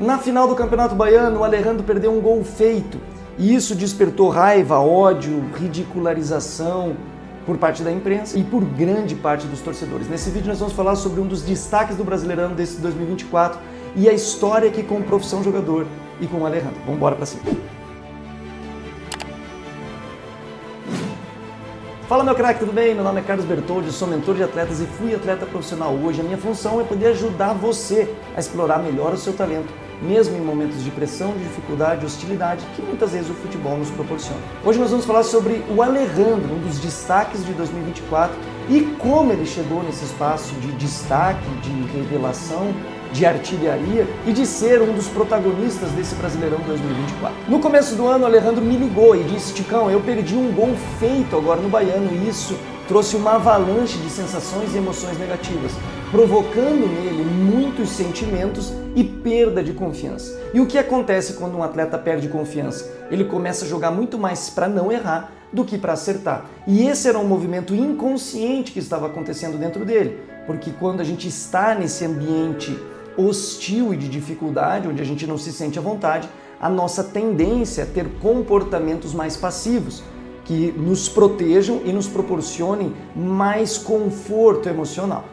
Na final do Campeonato Baiano, o Alejandro perdeu um gol feito e isso despertou raiva, ódio, ridicularização por parte da imprensa e por grande parte dos torcedores. Nesse vídeo nós vamos falar sobre um dos destaques do Brasileirão desse 2024 e a história que com o profissão jogador e com o Alejandro. Vamos embora pra cima. Fala meu craque, tudo bem? Meu nome é Carlos Bertoldi, eu sou mentor de atletas e fui atleta profissional. Hoje a minha função é poder ajudar você a explorar melhor o seu talento, mesmo em momentos de pressão, de dificuldade, hostilidade, que muitas vezes o futebol nos proporciona. Hoje nós vamos falar sobre o Alejandro, um dos destaques de 2024 e como ele chegou nesse espaço de destaque, de revelação, de artilharia e de ser um dos protagonistas desse Brasileirão 2024. No começo do ano, o Alejandro me ligou e disse: Ticão, eu perdi um gol feito agora no Baiano e isso trouxe uma avalanche de sensações e emoções negativas, provocando nele muitos sentimentos e perda de confiança. E o que acontece quando um atleta perde confiança? Ele começa a jogar muito mais para não errar do que para acertar. E esse era um movimento inconsciente que estava acontecendo dentro dele, porque quando a gente está nesse ambiente hostil e de dificuldade, onde a gente não se sente à vontade, a nossa tendência é ter comportamentos mais passivos, que nos protejam e nos proporcionem mais conforto emocional.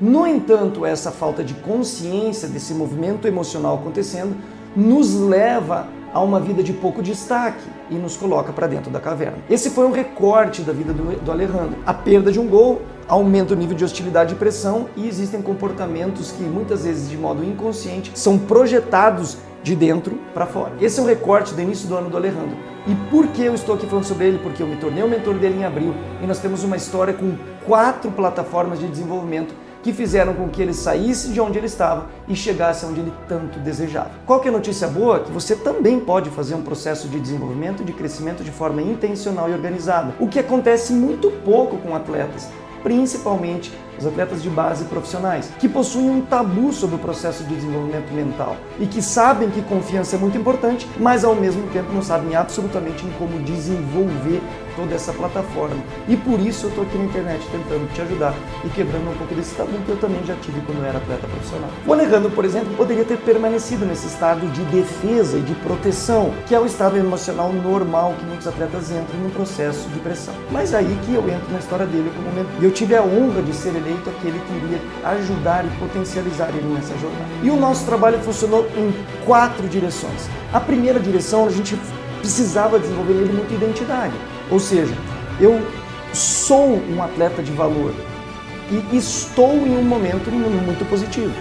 No entanto, essa falta de consciência desse movimento emocional acontecendo nos leva a uma vida de pouco destaque e nos coloca para dentro da caverna. Esse foi um recorte da vida do Alejandro. A perda de um gol aumenta o nível de hostilidade e pressão e existem comportamentos que muitas vezes de modo inconsciente são projetados de dentro para fora. Esse é um recorte do início do ano do Alejandro. E por que eu estou aqui falando sobre ele? Porque eu me tornei o mentor dele em abril e nós temos uma história com 4 plataformas de desenvolvimento que fizeram com que ele saísse de onde ele estava e chegasse onde ele tanto desejava. Qual que é a notícia boa? Que você também pode fazer um processo de desenvolvimento e de crescimento de forma intencional e organizada, o que acontece muito pouco com atletas, principalmente os atletas de base profissionais, que possuem um tabu sobre o processo de desenvolvimento mental e que sabem que confiança é muito importante, mas ao mesmo tempo não sabem absolutamente em como desenvolver toda essa plataforma. E por isso eu estou aqui na internet tentando te ajudar e quebrando um pouco desse tabu que eu também já tive quando eu era atleta profissional. O Alejandro, por exemplo, poderia ter permanecido nesse estado de defesa e de proteção, que é o estado emocional normal que muitos atletas entram num processo de pressão. Mas aí que eu entro na história dele como momento. E eu tive a honra de ser eleito aquele que iria ajudar e potencializar ele nessa jornada. E o nosso trabalho funcionou em 4 direções. A primeira direção, a gente precisava desenvolver nele muita identidade. Ou seja, eu sou um atleta de valor e estou em um momento muito positivo.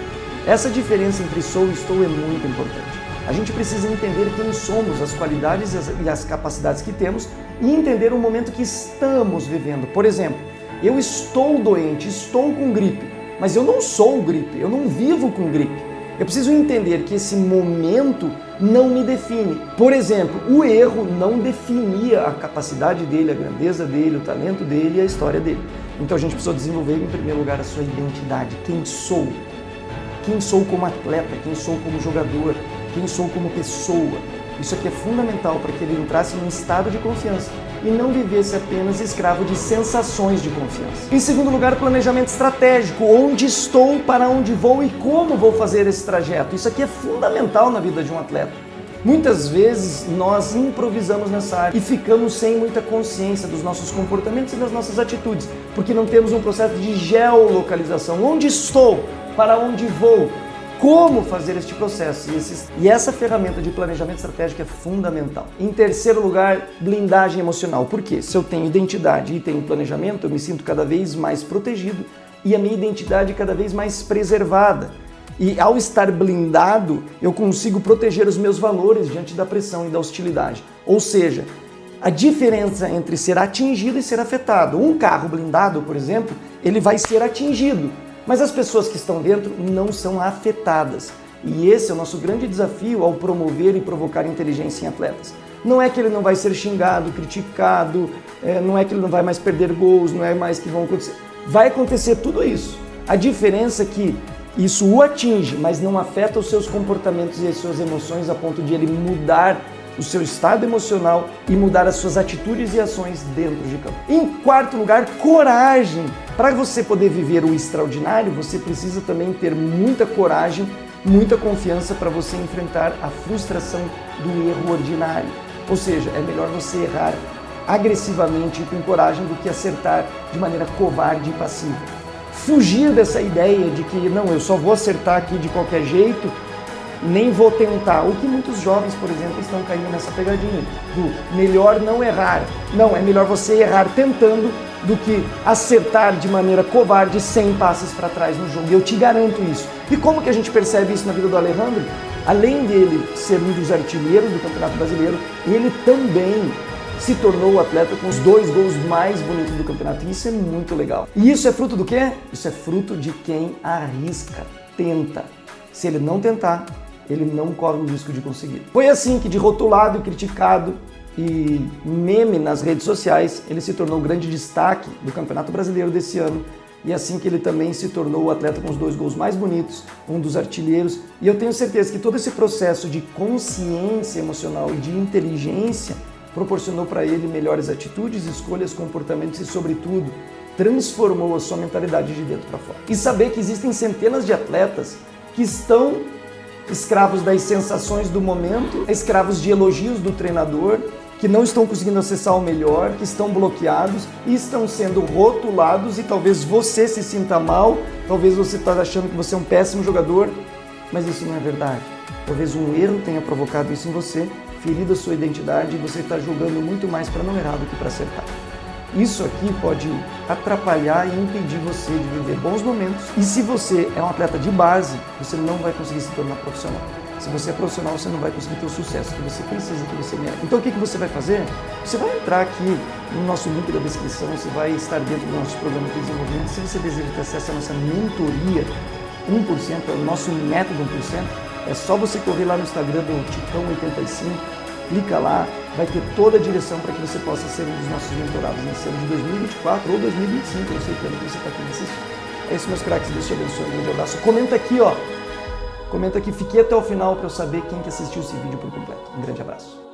Essa diferença entre sou e estou é muito importante. A gente precisa entender quem somos, as qualidades e as capacidades que temos e entender o momento que estamos vivendo. Por exemplo, eu estou doente, estou com gripe, mas eu não sou gripe, eu não vivo com gripe. Eu preciso entender que esse momento não me define. Por exemplo, o erro não definia a capacidade dele, a grandeza dele, o talento dele e a história dele. Então a gente precisa desenvolver em primeiro lugar a sua identidade. Quem sou? Quem sou como atleta? Quem sou como jogador? Quem sou como pessoa? Isso aqui é fundamental para que ele entrasse num estado de confiança e não vivesse apenas escravo de sensações de confiança. Em segundo lugar, planejamento estratégico. Onde estou, para onde vou e como vou fazer esse trajeto. Isso aqui é fundamental na vida de um atleta. Muitas vezes nós improvisamos nessa área e ficamos sem muita consciência dos nossos comportamentos e das nossas atitudes, porque não temos um processo de geolocalização. Onde estou, para onde vou, como fazer este processo. E essa ferramenta de planejamento estratégico é fundamental. Em terceiro lugar, blindagem emocional. Por quê? Se eu tenho identidade e tenho planejamento, eu me sinto cada vez mais protegido e a minha identidade cada vez mais preservada. E ao estar blindado, eu consigo proteger os meus valores diante da pressão e da hostilidade. Ou seja, a diferença entre ser atingido e ser afetado. Um carro blindado, por exemplo, ele vai ser atingido, mas as pessoas que estão dentro não são afetadas. E esse é o nosso grande desafio ao promover e provocar inteligência em atletas. Não é que ele não vai ser xingado, criticado, não é que ele não vai mais perder gols, não é mais que vão acontecer. Vai acontecer tudo isso. A diferença é que isso o atinge, mas não afeta os seus comportamentos e as suas emoções a ponto de ele mudar o seu estado emocional e mudar as suas atitudes e ações dentro de campo. Em quarto lugar, coragem. Para você poder viver o extraordinário, você precisa também ter muita coragem muita confiança para você enfrentar a frustração do erro ordinário. Ou seja, é melhor você errar agressivamente e com coragem do que acertar de maneira covarde e passiva. Fugir dessa ideia de que não, eu só vou acertar aqui de qualquer jeito, nem vou tentar. O que muitos jovens, por exemplo, estão caindo nessa pegadinha do melhor não errar. Não, é melhor você errar tentando do que acertar de maneira covarde 100 passes para trás no jogo. Eu te garanto isso. E como que a gente percebe isso na vida do Alejandro? Além dele ser um dos artilheiros do Campeonato Brasileiro, ele também se tornou o atleta com os 2 gols mais bonitos do campeonato. E isso é muito legal. E isso é fruto do quê? Isso é fruto de quem arrisca, tenta. Se ele não tentar, ele não corre o risco de conseguir. Foi assim que, de rotulado e criticado e meme nas redes sociais, ele se tornou o grande destaque do Campeonato Brasileiro desse ano. E assim que ele também se tornou o atleta com os 2 gols mais bonitos, um dos artilheiros. E eu tenho certeza que todo esse processo de consciência emocional e de inteligência proporcionou para ele melhores atitudes, escolhas, comportamentos e, sobretudo, transformou a sua mentalidade de dentro para fora. E saber que existem centenas de atletas que estão escravos das sensações do momento, escravos de elogios do treinador, que não estão conseguindo acessar o melhor, que estão bloqueados e estão sendo rotulados, e talvez você se sinta mal, talvez você está achando que você é um péssimo jogador, mas isso não é verdade. Talvez um erro tenha provocado isso em você, ferido a sua identidade, e você está jogando muito mais para não errar do que para acertar. Isso aqui pode atrapalhar e impedir você de viver bons momentos. E se você é um atleta de base, você não vai conseguir se tornar profissional. Se você é profissional, você não vai conseguir ter o sucesso que você precisa, que você merece. Então o que você vai fazer? Você vai entrar aqui no nosso link da descrição, você vai estar dentro do nosso programa de desenvolvimento. Se você deseja ter acesso à nossa mentoria 1%, é o nosso método 1%, é só você correr lá no Instagram do Ticão85, clica lá, vai ter toda a direção para que você possa ser um dos nossos mentorados nesse ano de 2024 ou 2025, eu sei que você está aqui me assistindo. É isso, meus craques, Deus te abençoe, um grande abraço. Comenta aqui, ó. Comenta aqui, fiquei até o final para eu saber quem que assistiu esse vídeo por completo. Um grande abraço.